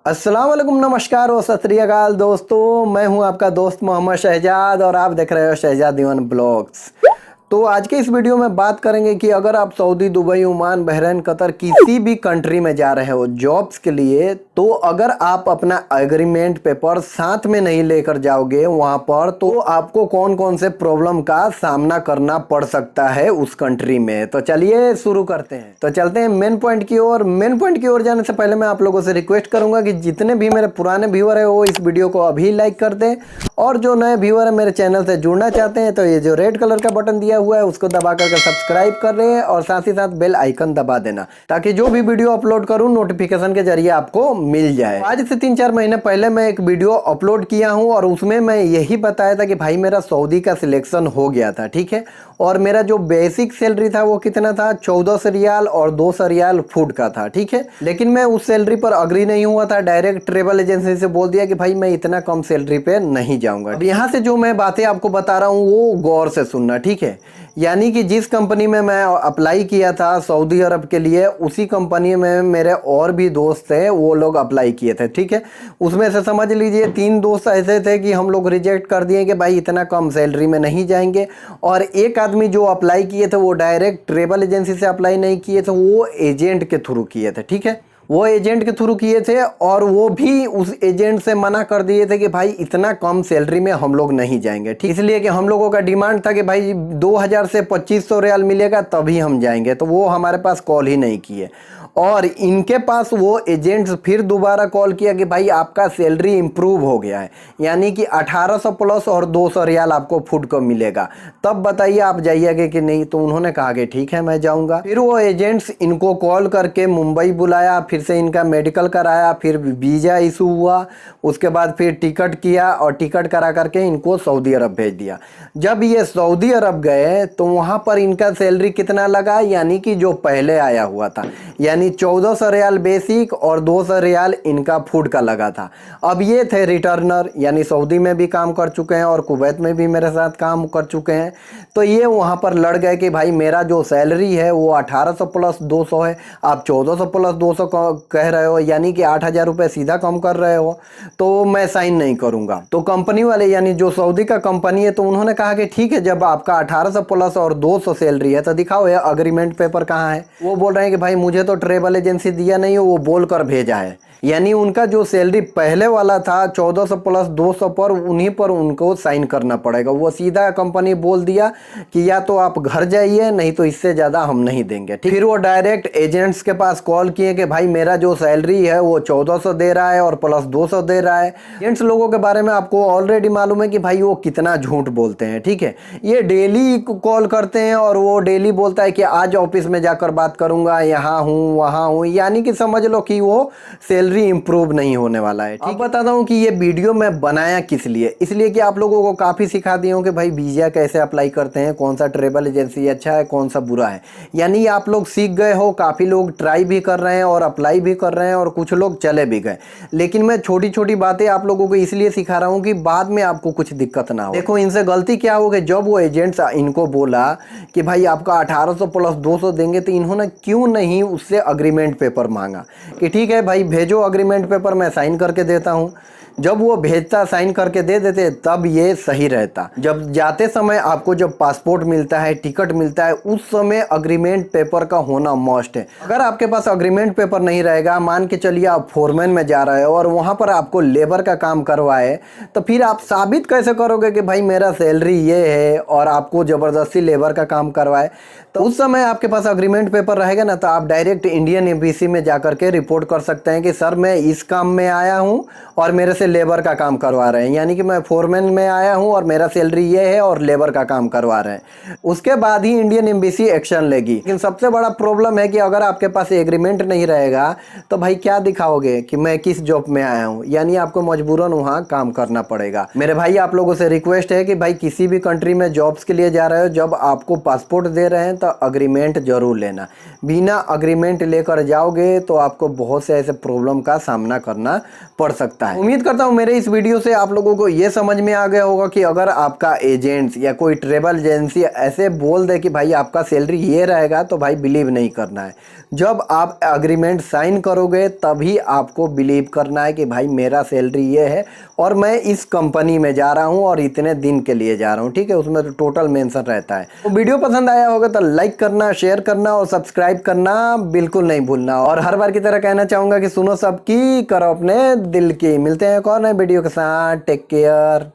अस्सलाम वालेकुम, नमस्कार और सत श्री अकाल दोस्तों। मैं हूं आपका दोस्त मोहम्मद शहजाद और आप देख रहे हो शहजाद दीवान ब्लॉग्स। तो आज के इस वीडियो में बात करेंगे कि अगर आप Saudi, Dubai, Oman, Bahrain, Qatar किसी भी कंट्री में जा रहे हो जॉब्स के लिए, तो अगर आप अपना एग्रीमेंट पेपर साथ में नहीं लेकर जाओगे वहां पर, तो आपको कौन कौन से प्रॉब्लम का सामना करना पड़ सकता है उस कंट्री में। तो चलिए शुरू करते हैं। तो चलते हैं मेन पॉइंट की ओर। मेन पॉइंट की ओर जाने से पहले मैं आप लोगों से रिक्वेस्ट करूंगा कि जितने भी मेरे पुराने व्यूअर है वो इस वीडियो को अभी लाइक कर दें, और जो नए व्यूअर है मेरे चैनल से जुड़ना चाहते हैं तो ये जो रेड कलर का बटन दिया हुआ है उसको दबा करके सब्सक्राइब कर रहे हैं, और साथ ही साथ बेल आइकन दबा देना ताकि जो भी वीडियो अपलोड करूं नोटिफिकेशन के जरिए आपको मिल जाए। आज से 3-4 महीने पहले मैं एक वीडियो अपलोड किया हूं और उसमें मैं यही बताया था कि भाई मेरा सऊदी का सिलेक्शन हो गया था, ठीक है। और मेरा जो बेसिक सैलरी था वो कितना था, 1400 रियाल और 200 रियाल फूड का था, ठीक है। लेकिन मैं उस सैलरी पर अग्री नहीं हुआ था। डायरेक्ट ट्रेवल एजेंसी से बोल दिया कि भाई मैं इतना कम सैलरी पे नहीं जाऊंगा। अब यहाँ से जो मैं बातें आपको बता रहा हूँ वो गौर से सुनना, ठीक है। यानी कि जिस कंपनी में मैं अप्लाई किया था सऊदी अरब के लिए, उसी कंपनी में मेरे और भी दोस्त थे, वो लोग अप्लाई किए थे, ठीक है। उसमें से समझ लीजिए 3 दोस्त ऐसे थे कि हम लोग रिजेक्ट कर दिए कि भाई इतना कम सैलरी में नहीं जाएंगे। और एक आदमी जो अप्लाई किए थे वो डायरेक्ट ट्रेवल एजेंसी से अप्लाई नहीं किए थे, वो एजेंट के थ्रू किए थे, ठीक है। वो एजेंट के थ्रू किए थे और वो भी उस एजेंट से मना कर दिए थे कि भाई इतना कम सैलरी में हम लोग नहीं जाएंगे, ठीक। इसलिए कि हम लोगों का डिमांड था कि भाई 2000 से 2500 रियाल मिलेगा तभी हम जाएंगे, तो वो हमारे पास कॉल ही नहीं किए। और इनके पास वो एजेंट्स फिर दोबारा कॉल किया कि भाई आपका सैलरी इंप्रूव हो गया है, यानी कि 1800 प्लस और 200 रियाल आपको फूड को मिलेगा, तब बताइए आप जाइएगा कि नहीं। तो उन्होंने कहा कि ठीक है मैं जाऊंगा। फिर वो एजेंट्स इनको कॉल करके मुंबई बुलाया, फिर से इनका मेडिकल कराया, फिर वीज़ा इशू हुआ, उसके बाद फिर टिकट किया और टिकट करा करके इनको सऊदी अरब भेज दिया। जब ये सऊदी अरब गए तो वहाँ पर इनका सैलरी कितना लगा, यानी कि जो पहले आया हुआ था, यानी 1400 रियाल बेसिक और 200 रियाल इनका फूड का लगा था। अब ये थे रिटर्नर, यानी सऊदी में भी काम कर चुके हैं और कुवैत में भी मेरे साथ काम कर चुके हैं। तो ये वहाँ पर लड़ गए कि भाई मेरा जो सैलरी है वो 1800 प्लस 200 है, आप 1400 प्लस 200 कह रहे हो, यानी कि 8000 रुपये सीधा कम कर रहे हो, तो मैं साइन नहीं करूँगा। तो कंपनी वाले, यानी जो सऊदी का कंपनी है, तो उन्होंने कहा कि ठीक है, जब आपका 1800 प्लस और 200 सैलरी है तो दिखाओ ये अग्रीमेंट पेपर कहाँ है। वो बोल रहे हैं कि भाई मुझे तो ट्रेवल एजेंसी दिया नहीं है, वो बोल कर भेजा है। यानी उनका जो सैलरी पहले वाला था 1400 प्लस 200 पर, उन्हीं पर उनको साइन करना पड़ेगा। वो सीधा कंपनी बोल दिया कि या तो आप घर जाइए, नहीं तो इससे ज़्यादा हम नहीं देंगे, ठीक। फिर वो डायरेक्ट एजेंट्स के पास कॉल किए कि भाई मेरा जो सैलरी है वो 1400 दे रहा है और प्लस 200 दे रहा है। एजेंट्स लोगों के बारे में आपको ऑलरेडी मालूम है कि भाई वो कितना झूठ बोलते हैं, ठीक है। ये डेली कॉल करते हैं और वो डेली बोलता है कि आज ऑफिस में जाकर बात करूंगा, यहाँ हूँ वहाँ हूँ, यानी कि समझ लो कि वो सैलरी इंप्रूव नहीं होने वाला है। अब बताता हूँ कि ये वीडियो मैं बनाया किस लिए। इसलिए कि आप लोगों को काफ़ी सिखा दिया हूँ कि भाई वीज़ा कैसे अप्लाई करते हैं, कौन सा ट्रेवल एजेंसी अच्छा है, कौन सा बुरा है। यानी आप लोग सीख गए हो, काफ़ी लोग ट्राई भी कर रहे हैं और अप्लाई भी कर रहे हैं और कुछ लोग चले भी गए। लेकिन मैं छोटी छोटी बातें आप लोगों को इसलिए सिखा रहा हूँ कि बाद में आपको कुछ दिक्कत ना हो। देखो इनसे गलती क्या हो गई, जब वो एजेंट्स इनको बोला कि भाई आपका 1800 प्लस 200 देंगे, तो इन्होंने क्यों नहीं उससे अग्रीमेंट पेपर मांगा कि ठीक है भाई भेजो अग्रीमेंट पेपर, मैं साइन करके देता हूँ। जब वो भेजता, साइन करके दे देते, तब ये सही रहता। जब जाते समय आपको जब पासपोर्ट मिलता है, टिकट मिलता है, उस समय अग्रीमेंट पेपर का होना मस्ट है। अगर आपके पास अग्रीमेंट पेपर नहीं रहेगा, मान के चलिए आप फोरमैन में जा रहे हो और वहाँ पर आपको लेबर का काम करवाए, तो फिर आप साबित कैसे करोगे कि भाई मेरा सैलरी ये है और आपको ज़बरदस्ती लेबर का काम करवाए। तो उस समय आपके पास अग्रीमेंट पेपर रहेगा ना, तो आप डायरेक्ट इंडियन एम्बेसी में जाकर के रिपोर्ट कर सकते हैं कि सर मैं इस काम में आया हूँ और मेरे से लेबर का काम करवा रहे हैं, यानी कि मैं फोरमैन में आया हूँ और मेरा सैलरी ये है और लेबर का काम करवा रहे हैं। उसके बाद ही इंडियन एम्बेसी एक्शन लेगी। लेकिन सबसे बड़ा प्रॉब्लम है कि अगर आपके पास एग्रीमेंट नहीं रहेगा तो भाई क्या दिखाओगे कि मैं किस जॉब में आया हूँ, यानी आपको मजबूरन वहाँ काम करना पड़ेगा। मेरे भाई आप लोगों से रिक्वेस्ट है कि भाई किसी भी कंट्री में जॉब्स के लिए जा रहे हो, जब आपको पासपोर्ट दे रहे हैं तो अग्रीमेंट जरूर लेना। बिना अग्रीमेंट लेकर जाओगे तो आपको बहुत से ऐसे प्रॉब्लम का सामना करना पड़ सकता है। उम्मीद करता हूँ मेरे इस वीडियो से आप लोगों को ये समझ में आ गया होगा कि अगर आपका एजेंट्स या कोई ट्रेवल एजेंसी ऐसे बोल दे कि भाई आपका सैलरी ये रहेगा, तो भाई बिलीव नहीं करना है। जब आप एग्रीमेंट साइन करोगे तभी आपको बिलीव करना है कि भाई मेरा सैलरी ये है और मैं इस कंपनी में जा रहा हूँ और इतने दिन के लिए जा रहा हूँ, ठीक है। उसमें तो टोटल मेंशन रहता है। तो वीडियो पसंद आया होगा तो लाइक करना, शेयर करना और सब्सक्राइब करना बिल्कुल नहीं भूलना। और हर बार की तरह कहना चाहूँगा कि सुनो सबकी, करो अपने दिल की। मिलते हैं एक और नए वीडियो के साथ। Take care.